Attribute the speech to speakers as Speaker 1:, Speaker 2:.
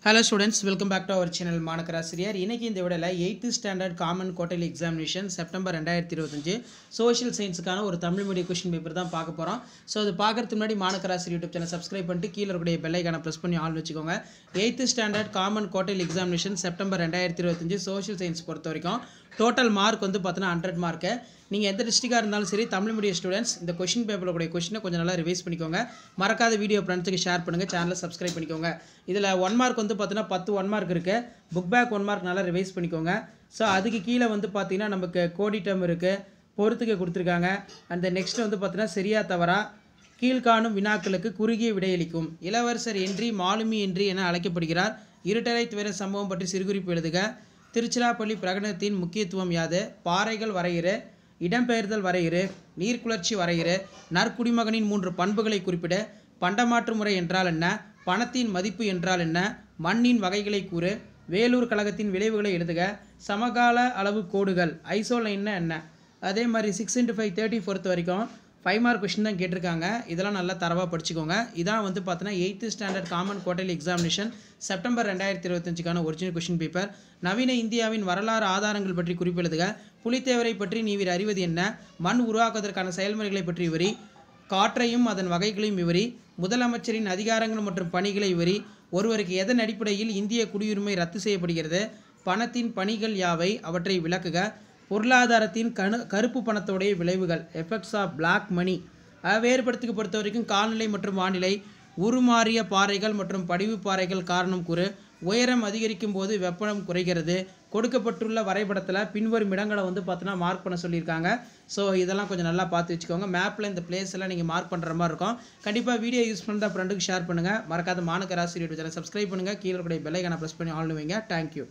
Speaker 1: Hello students, welcome back to our channel மாணக்கராசிரியர். இன்னைக்கு இந்த வீடியோல 8th standard common quarterly examination September 2025 social சயின்ஸ்க்கான ஒரு தமிழ் மீடியம் क्वेश्चन பேப்பர் தான் பார்க்க போறோம். சோ அது பார்க்கிறதுக்கு முன்னாடி மாணக்கராசிரியர் YouTube சேனல் சப்ஸ்கிரைப் பண்ணிட்டு கீழ இருக்கக்கூடிய பெல் ஐகானை பிரஸ் பண்ணி ஆல் வெச்சுக்கோங்க. 8th standard common quarterly examination September 2025 social science பொறுத்த வரைக்கும் டோட்டல் மார்க் வந்து பார்த்தா 100 மார்க். நீங்க எந்த டிஸ்ட்ரிக்டா இருந்தாலும் சரி தமிழ் மீடியம் ஸ்டூடண்ட்ஸ் இந்த क्वेश्चन பேப்பர்ல கூடிய क्वेश्चन கொஞ்சம் நல்லா ரிவைஸ் பண்ணிக்கோங்க. மறக்காத வீடியோ ஃப்ரெண்ட்ஸ்க்கு ஷேர் பண்ணுங்க, சேனலை சப்ஸ்கிரைப் பண்ணிக்கோங்க. இதுல 1 மார்க் வந்து பார்த்தா 10 1 மார்க் இருக்கு. புக் பேக் 1 மார்க் நல்லா ரிவைஸ் பண்ணிக்கோங்க. சோ அதுக்கு கீழ வந்து பாத்தீங்கன்னா நமக்கு கோடி டேர்ம் இருக்கு, பொறுத்துக்க கொடுத்திருக்காங்க. அந்த நெக்ஸ்ட் வந்து பாத்தீங்கன்னா சரியா தவறா கீழ்காணும் வினாக்களுக்கு குறுகிய விடையளிக்கும். இளவரசர் என்றி மாலுமி என்றி என அழைக்கப்படுகிறார். இருட்டறை துயர சம்பவம் பற்றி சிறுகுறிப்பு எழுதுக. திருச்சிராப்பள்ளி பிரகடனத்தின் முக்கியத்துவம் யாது? பாறைகள் வரையிறு, இடம்பெயர்தல் வரையிறு, நீர்க்குளர்ச்சி வரையிறு, நற்குடிமகனின் 3 பண்புகளை குறிப்பிட, பண்டமாற்று முறை என்றால் என்ன, பணத்தின் மதிப்பு என்றால் என்ன, மண்ணின் வகைகளை கூறு, வேலூர் கழகத்தின் விளைவுகளை எழுதுக, சமகால அளவு கோடுகள் ஐசோலைன்னா என்ன. அதே மாதிரி 6 × 5 30 பொறுத்த வரைக்கும் 5 மார்க் கொஸ்டின் தான் கேட்டிருக்காங்க. இதெல்லாம் நல்லா தரவாக படிச்சுக்கோங்க. இதான் வந்து பார்த்தீங்கன்னா 8th standard common quarterly examination September 2025க்கான ஒரிஜினல் கொஸ்டின் பேப்பர். நவீன இந்தியாவின் வரலாறு ஆதாரங்கள் பற்றி குறிப்பு எழுதுக. புலித்தேவரை பற்றி நீர் அறிவது என்ன? மண் உருவாக்குவதற்கான செயல்முறைகளை பற்றி விவரி. காற்றையும் அதன் வகைகளையும் விவரி. முதலமைச்சரின் அதிகாரங்கள் மற்றும் பணிகளை விவரி. ஒருவருக்கு எதன் அடிப்படையில் இந்திய குடியுரிமை ரத்து செய்யப்படுகிறது? பணத்தின் பணிகள் யாவை? அவற்றை விளக்குக. பொருளாதாரத்தின் கருப்பு பணத்தோடைய விளைவுகள் எஃபெக்ட்ஸ் ஆஃப் பிளாக் மணி. வேறுபடுத்துக்கு பொறுத்த வரைக்கும் காலநிலை மற்றும் வானிலை, உருமாறிய பாறைகள் மற்றும் படிவு பாறைகள் காரணம் கூறு. உயரம் அதிகரிக்கும் போது வெப்பம் குறைகிறது. கொடுக்கப்பட்டுள்ள வரைபடத்தில் பின்வரும் இடங்களை வந்து பார்த்தீங்கன்னா மார்க் பண்ண சொல்லியிருக்காங்க. ஸோ இதெல்லாம் கொஞ்சம் நல்லா பார்த்து வச்சுக்கோங்க. மேப்பில் இந்த பிளேஸ் எல்லாம் நீங்கள் மார்க் பண்ணுற மாதிரி இருக்கும். கண்டிப்பாக வீடியோ யூஸ் பண்ணுற ஃப்ரெண்டுக்கு ஷேர் பண்ணுங்கள். மறக்காத மாணக்கராசிரியர் சேனலை சப்ஸ்கிரைப் பண்ணுங்கள். கீழே கூட பெல் ஐகானை ப்ரெஸ் பண்ணி ஆல் வைங்க. தேங்க்யூ.